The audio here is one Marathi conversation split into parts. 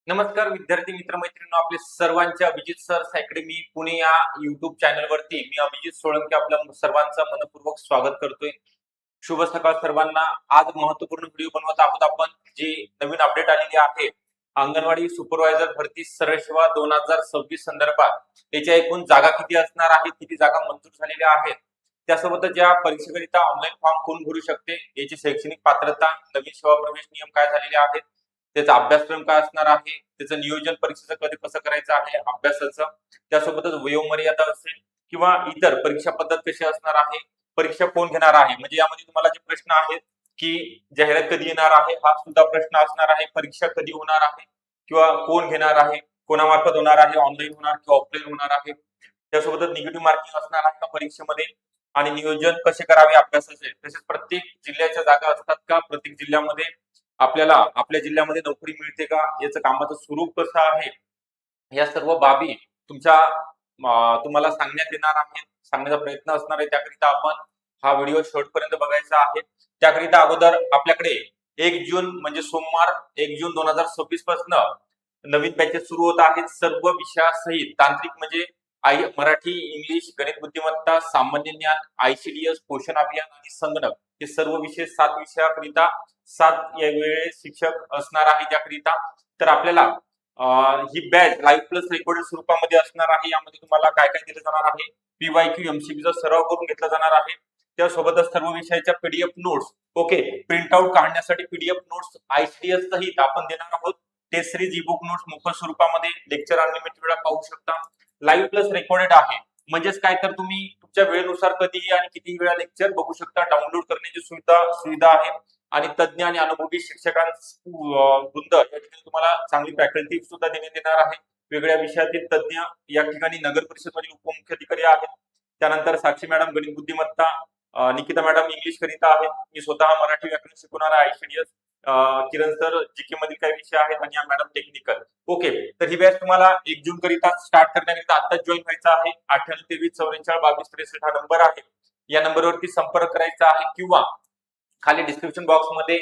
नमस्कार विद्यार्थी मित्र मैत्रिणींनो, आपले सर्वांचे अभिजित सर्स अकॅडमी पुणे या युट्यूब चॅनलवरती मी अभिजित सोळंके आपल्या सर्वांचं मनपूर्वक स्वागत करतोय. शुभ सकाळ सर्वांना. आज महत्त्वपूर्ण व्हिडिओ बनवत आहोत आपण, जी नवीन अपडेट आलेली आहे अंगणवाडी सुपरवायझर भरती सरळ सेवा 2026 संदर्भात. त्याच्या एकूण जागा किती असणार आहेत, किती जागा मंजूर झालेल्या आहेत, त्यासोबतच या परीक्षेकरिता ऑनलाईन फॉर्म कोण भरू शकते, याची शैक्षणिक पात्रता, नवीन सेवा प्रवेश नियम काय झालेले आहेत, त्याचा अभ्यासक्रम काय असणार आहे, त्याचं नियोजन परीक्षेचं कधी कसं करायचं आहे अभ्यासाचं, त्यासोबतच वयोमर्यादा असेल किंवा इतर परीक्षा पद्धत कशी असणार आहे, परीक्षा कोण घेणार आहे, म्हणजे यामध्ये तुम्हाला जे प्रश्न आहेत की जाहिरात कधी येणार आहे हा सुद्धा प्रश्न असणार आहे, परीक्षा कधी होणार आहे किंवा कोण घेणार आहे, कोणामार्फत होणार आहे, ऑनलाईन होणार किंवा ऑफलाईन होणार आहे, त्यासोबतच निगेटिव्ह मार्किंग असणार आहे का परीक्षेमध्ये, आणि नियोजन कसे करावे अभ्यासाचे, तसेच प्रत्येक जिल्ह्याच्या जागा असतात का, प्रत्येक जिल्ह्यामध्ये आपल्याला आपल्या जिल्ह्यामध्ये नोकरी मिळते का, याचं कामाचं स्वरूप कसं आहे, या सर्व बाबी तुम्हाला सांगण्यात येणार आहे, सांगण्याचा प्रयत्न असणार आहे. त्याकरिता आपण हा व्हिडिओ शेवटपर्यंत बघायचा आहे. त्याकरिता अगोदर आपल्याकडे 1 जून म्हणजे सोमवार 1 जून 2026 पासून नवीन बॅचेस सुरू होत आहेत. सर्व विषयासहित तांत्रिक म्हणजे मराठी, इंग्लिश, गणित बुद्धिमत्ता, सामान्य ज्ञान, आयसीडीएस, पोषण अभियान आणि संगणक हे सर्व विषय 7 विषयाकरिता 7 या वेळेस शिक्षक असणार आहे. त्याकरिता तर आपल्याला ही बॅच लाईव्ह प्लस रेकॉर्डेड स्वरूपामध्ये असणार आहे. यामध्ये तुम्हाला काय काय दिलं जाणार आहे, पीवायक्यू एमसीक्यूचा सराव करून घेतला जाणार आहे. त्यासोबतच सर्व विषयाच्या PDF notes, okay, print out काढण्यासाठी पीडीएफ नोट्स आयसीडीएस सहित आपण देणार आहोत. Test series e book notes मोफत स्वरूपामध्ये लेक्चर अनलिमिटेड वेळा पाहू शकता. लाईव्ह प्लस रेकॉर्डेड आहे म्हणजेच काय, तर तुम्ही तुमच्या वेळेनुसार कधीही आणि कितीही वेळा लेक्चर बघू शकता. डाउनलोड करण्याची सुविधा आहे आणि तज्ञ आणि अनुभवी शिक्षकांवृंद या ठिकाणी तुम्हाला चांगली फॅकल्टी सुद्धा देण्यात येणार आहे. वेगळ्या विषयातील तज्ञ या ठिकाणी नगर परिषद मधील उपमुख्याधिकारी आहेत. त्यानंतर साक्षी मॅडम गणित बुद्धिमत्ता, निकिता मॅडम इंग्लिश करिता आहेत, मी स्वतः मराठी व्याकरण शिकवणार आहे आयसीडीएस, किरण सर जीके मधील काही विषय आहेत आणि या मॅडम टेक्निकल. ओके, तर ही बॅच तुम्हाला 1 जून करिता स्टार्ट करण्याकरिता आताच जॉईन व्हायचं आहे. 9823442263 हा नंबर आहे. या नंबरवरती संपर्क करायचा आहे किंवा खाली डिस्क्रिप्शन बॉक्स मध्ये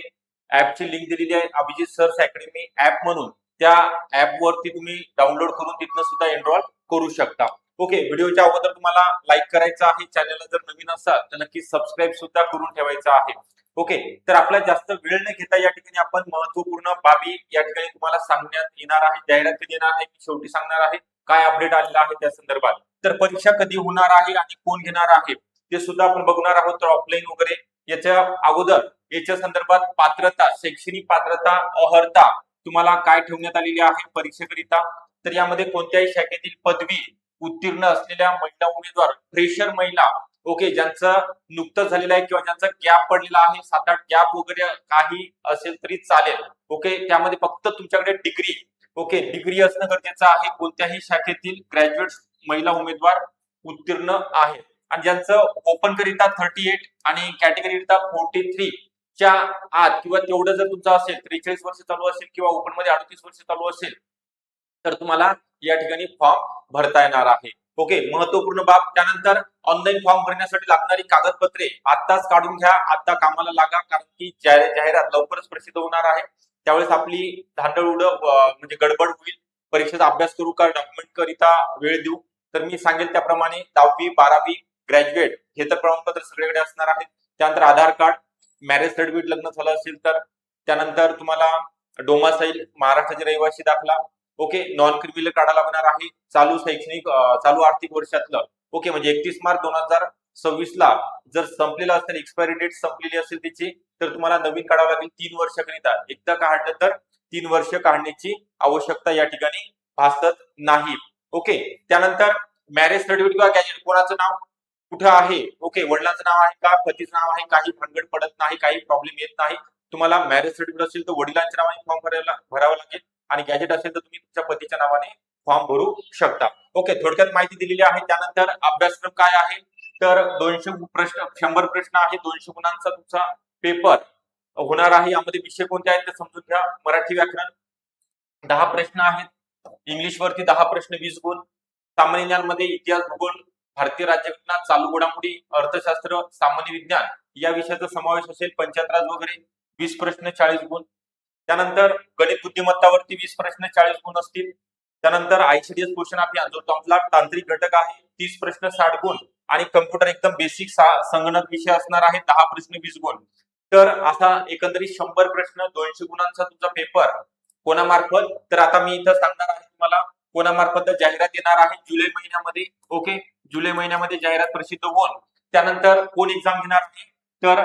ऍपची लिंक दिलेली आहे, अभिजित सर्स अकॅडमी ऍप म्हणून. त्या ऍप वरती तुम्ही डाउनलोड करून तिथनं सुद्धा एनरोल करू शकता. ओके, व्हिडिओच्या अगोदर तुम्हाला लाईक करायचं आहे, चॅनलला जर नवीन असाल तर नक्की सबस्क्राईब सुद्धा करून ठेवायचं आहे. ओके, तर आपला जास्त वेळ न घेता या ठिकाणी आपण महत्वपूर्ण बाबी या ठिकाणी तुम्हाला सांगण्यात येणार आहे. जाहिरात कधी येणार आहे मी शेवटी सांगणार आहे, काय अपडेट आलेला आहे त्या संदर्भात. तर परीक्षा कधी होणार आहे आणि कोण घेणार आहे ते सुद्धा आपण बघणार आहोत. तर ऑफलाईन वगैरे याच्या अगोदर याच्या संदर्भात पात्रता, शैक्षणिक पात्रता, अर्हता तुम्हाला काय ठेवण्यात आलेली आहे परीक्षेकरिता. तर यामध्ये कोणत्याही शाखेतील पदवी उत्तीर्ण असलेल्या महिला उमेदवार, फ्रेशर महिला, ओके, ज्यांचं नुकतंच झालेलं आहे किंवा ज्यांचा गॅप पडलेला आहे, 7-8 गॅप वगैरे काही असेल तरी चालेल. ओके, त्यामध्ये फक्त तुमच्याकडे डिग्री, ओके, डिग्री असणं गरजेचं आहे. कोणत्याही शाखेतील ग्रॅज्युएट महिला उमेदवार उत्तीर्ण आहेत आणि ज्यांचं ओपन करिता 38 आणि कॅटेगरीकरिता 43 च्या आत किंवा तेवढं जर तुमचं असेल, 43 वर्ष चालू असेल किंवा ओपन मध्ये 38 वर्ष चालू असेल, तर तुम्हाला या ठिकाणी फॉर्म भरता येणार आहे. ओके, महत्वपूर्ण बाब. त्यानंतर ऑनलाईन फॉर्म भरण्यासाठी लागणारी कागदपत्रे आत्ताच काढून घ्या, आता कामाला लागा, कारण की जाहिरात लवकरच प्रसिद्ध होणार आहे. त्यावेळेस आपली धांदळ म्हणजे गडबड होईल. परीक्षेचा अभ्यास करू का डॉक्युमेंट करिता वेळ देऊ, तर मी सांगेल त्याप्रमाणे 10वी 12वी ग्रॅज्युएट हे तर प्रमाणपत्र सगळीकडे असणार आहे. त्यानंतर आधार कार्ड, मॅरेज सर्टिफिकेट लग्न झालं असेल तर, त्यानंतर तुम्हाला डोमासाईल महाराष्ट्राचे रहिवासी दाखला, ओके, नॉन क्रिमिनल काढायला लागणार आहे. चालू आर्थिक वर्षातलं, ओके, म्हणजे 31 मार्च 2026 ला जर संपलेला असेल, एक्सपायरी डेट संपलेली असेल त्याची, तर तुम्हाला नवीन काढावं लागेल 3 वर्षाकरिता. एकदा काढलं तर 3 वर्ष काढण्याची आवश्यकता या ठिकाणी भासत नाही. ओके, त्यानंतर मॅरेज सर्टिफिकेट किंवा गॅजेट, कोणाचं नाव कुठं आहे, ओके, वडिलांचं नाव आहे का, पतीचं नाव आहे, काही भानगड पडत नाही, काही प्रॉब्लेम येत नाही. तुम्हाला मॅरेज सर्टिफिकेट असेल तर वडिलांच्या नावाने फॉर्म भरावा लागेल आणि गॅजेट असेल तर तुम्ही तुमच्या पतीच्या नावाने फॉर्म भरू शकता. ओके, थोडक्यात माहिती दिलेली आहे. त्यानंतर अभ्यासक्रम काय आहे, तर 200 प्रश्न, 100 प्रश्न आहे, 200 गुणांचा तुमचा पेपर होणार आहे. यामध्ये विषय कोणते आहेत ते समजून घ्या. मराठी व्याकरण 10 प्रश्न आहेत, इंग्लिश वरती 10 प्रश्न 20 गुण, सामान्य ज्ञान मध्ये इतिहास, भूगोल, भारतीय राज्यघटना, चालू घडामोडी, अर्थशास्त्र, सामान्य विज्ञान या विषयाचा समावेश असेल. पंचायत राज वगैरे 20 प्रश्न 40 गुण. त्यानंतर गणित बुद्धिमत्तावरती 20 प्रश्न 40 गुण असतील. त्यानंतर आयसीडीएस क्वेश्चन आपला जो आपला तांत्रिक घटक आहे 30 प्रश्न 60 गुण आणि कम्प्युटर एकदम बेसिक संगणक विषय असणार आहे 10 प्रश्न 20 गुण. तर असा एकंदरीत 100 प्रश्न 200 गुणांचा तुमचा पेपर कोणामार्फत, तर आता मी इथं सांगणार आहे तुम्हाला कोणामार्फत जाहिरात येणार आहे जुलै महिन्यामध्ये. ओके, जुलै महिन्यामध्ये जाहिरात प्रसिद्ध होऊन त्यानंतर कोण एक्झाम घेणार आहे, तर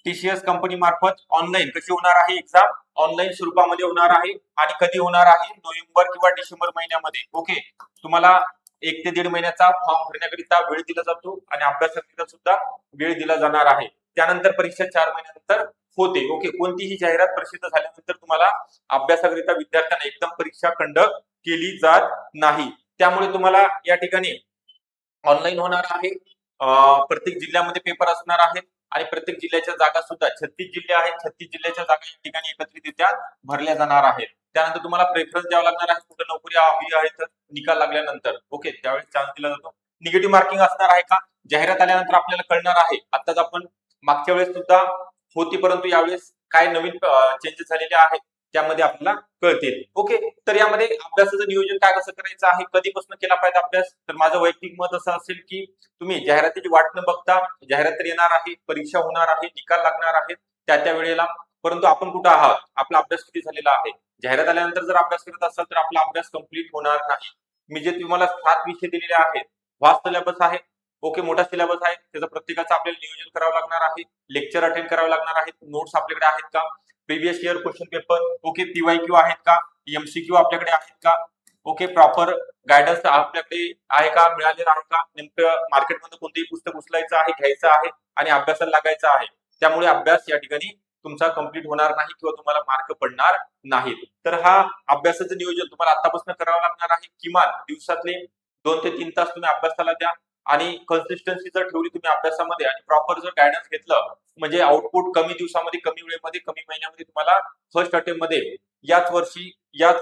टीसीएस कंपनी मार्फत ऑनलाईन कशी होणार आहे एक्झाम, ऑनलाईन स्वरूपामध्ये होणार आहे आणि कधी होणार आहे, नोव्हेंबर किंवा डिसेंबर महिन्यामध्ये. ओके, तुम्हाला 1 ते 1.5 महिन्याचा फॉर्म भरण्याकरिता वेळ दिला जातो आणि अभ्यासाकरिता सुद्धा वेळ दिला जाणार आहे. त्यानंतर परीक्षा 4 महिन्यानंतर होते. ओके, कोणतीही जाहिरात प्रसिद्ध झाल्यानंतर तुम्हाला अभ्यासाकरिता विद्यार्थ्यांना एकदम परीक्षा कंडक्ट केली जात नाही. त्यामुळे तुम्हाला या ठिकाणी ऑनलाईन होणार आहे. प्रत्येक जिल्ह्यामध्ये पेपर असणार आहेत आणि प्रत्येक जिल्ह्याच्या जागा सुद्धा 36 जिल्हे आहेत, 36 जिल्ह्याच्या जागा या ठिकाणी एकत्रितरित्या भरल्या जाणार आहेत. त्यानंतर तुम्हाला प्रेफरन्स द्यावा लागणार आहे, कुठे नोकरी हवी आहे तर निकाल लागल्यानंतर. ओके, त्यावेळेस चान्स दिला जातो. निगेटिव्ह मार्किंग असणार आहे का, जाहिरात आल्यानंतर आपल्याला कळणार आहे. आताच आपण मागच्या वेळेस सुद्धा होती, परंतु यावेळेस काय नवीन चेंजेस झालेले आहेत त्यामध्ये आपल्याला कळतील. ओके, तर यामध्ये अभ्यासाचं नियोजन काय कसं करायचं आहे, कधीपासून केला पाहिजे अभ्यास, तर माझं वैयक्तिक मत असं असेल की तुम्ही जाहिरातीची वाट न बघता, जाहिरात तर येणार आहे, परीक्षा होणार आहे, निकाल लागणार आहेत त्या वेळेला, परंतु आपण कुठं आहात, आपला अभ्यास किती झालेला आहे. जाहिरात आल्यानंतर जर अभ्यास करत असाल तर आपला अभ्यास कंप्लीट होणार नाही. मी जे तुम्हाला 7 विषय दिलेले आहेत, वास्ट सिलेबस आहे. ओके, मोठा सिलेबस आहे, त्याचं प्रत्येकाचं आपल्याला नियोजन करावं लागणार आहे, लेक्चर अटेंड करावे लागणार आहेत, नोट्स आपल्याकडे आहेत का, previous year question paper, okay, PYQ आहेत का, एमसीक्यू आपल्याकडे आहेत का, ओके, प्रॉपर गायडन्स आपल्याकडे आहे का, मिळालेला आहे का, नेमकं मार्केटमध्ये कोणतेही पुस्तक उचलायचं आहे, घ्यायचं आहे आणि अभ्यासाला लागायचं आहे. त्यामुळे अभ्यास या ठिकाणी तुमचा कंप्लीट होणार नाही किंवा तुम्हाला मार्क पडणार नाहीत. तर हा अभ्यासाचं नियोजन तुम्हाला आतापासून करावं लागणार आहे. किमान दिवसातले 2 ते 3 तास तुम्ही अभ्यासाला द्या आणि कन्सिस्टन्सी जर ठेवली तुम्ही अभ्यासामध्ये आणि प्रॉपर जर गायडन्स घेतलं, म्हणजे आउटपुट कमी दिवसामध्ये, कमी वेळेमध्ये, कमी महिन्यामध्ये तुम्हाला फर्स्ट अटेम्प्ट मध्ये याच वर्षी याच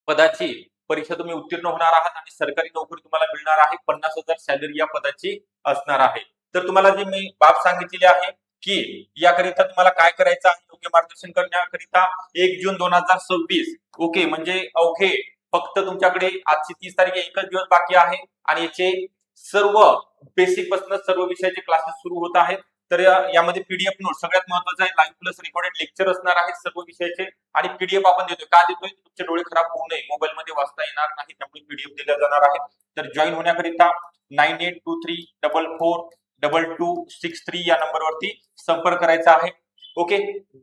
पदाची परीक्षा तुम्ही उत्तीर्ण होणार आहात आणि सरकारी नोकरी तुम्हाला मिळणार आहे. 50,000 सॅलरी या पदाची असणार आहे. तर तुम्हाला जे मी बाब सांगितलेले आहे की याकरिता तुम्हाला काय करायचं आहे, योग्य मार्गदर्शन करण्याकरिता 1 जून 2026, ओके, म्हणजे अवघे फक्त तुमच्याकडे आजची 30 तारीख, एकच दिवस बाकी आहे आणि याचे सर्व बेसिक पासून सर्व विषयाचे क्लासेस सुरू होत आहेत. तर यामध्ये पीडीएफ नोट सगळ्यात महत्वाचं आहे, लाईव्ह प्लस रेकॉर्डेड लेक्चर असणार आहेत सर्व विषयाचे आणि पीडीएफ आपण देतोय. का देतोय, तुमचे डोळे खराब होऊ नये, मोबाईल मध्ये वाचता येणार नाही, त्यामुळे पीडीएफ दिल्या जाणार आहे. तर जॉईन होण्याकरिता 9823442263 या नंबरवरती संपर्क करायचा आहे. ओके,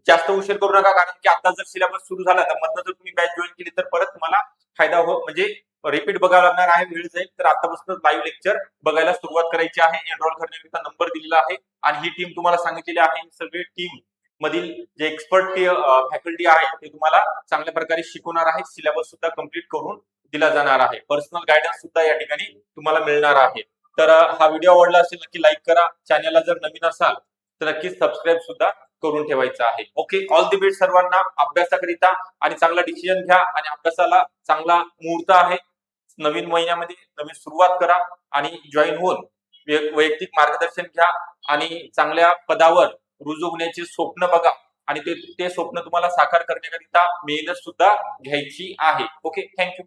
जास्त उशीर करू नका, कारण की आता जर सिलेबस सुरू झाला तर मधनं जर तुम्ही बॅच जॉईन केली तर परत तुम्हाला फायदा हो, म्हणजे रिपीट बघावं लागणार आहे, वेळ जाईल. तर आतापासूनच लाईव्ह लेक्चर बघायला सुरुवात करायची आहे. एनरोल करण्याकरिता नंबर दिलेला आहे आणि ही टीम तुम्हाला सांगितलेली आहे. सगळे टीम मधील जे एक्सपर्ट फॅकल्टी आहे ते तुम्हाला चांगल्या प्रकारे शिकवणार आहे. सिलेबस सुद्धा कंप्लीट करून दिला जाणार आहे. पर्सनल गायडन्स सुद्धा या ठिकाणी तुम्हाला मिळणार आहे. तर हा व्हिडिओ आवडला असेल नक्की लाईक करा. चॅनलला जर नवीन असाल तर नक्कीच सबस्क्राईब सुद्धा करून ठेवायचं आहे. ओके, ऑल द बेस्ट सर्वांना अभ्यासाकरिता आणि चांगला डिसिजन घ्या आणि अभ्यासाला चांगला मुहूर्त आहे. नवीन महिन्यामध्ये नवीन सुरुवात करा आणि जॉईन होऊन वैयक्तिक मार्गदर्शन घ्या आणि चांगल्या पदावर रुजू होण्याचे स्वप्न बघा आणि ते स्वप्न तुम्हाला साकार करण्याकरिता मेहनत सुद्धा घ्यायची आहे. Okay, thank you.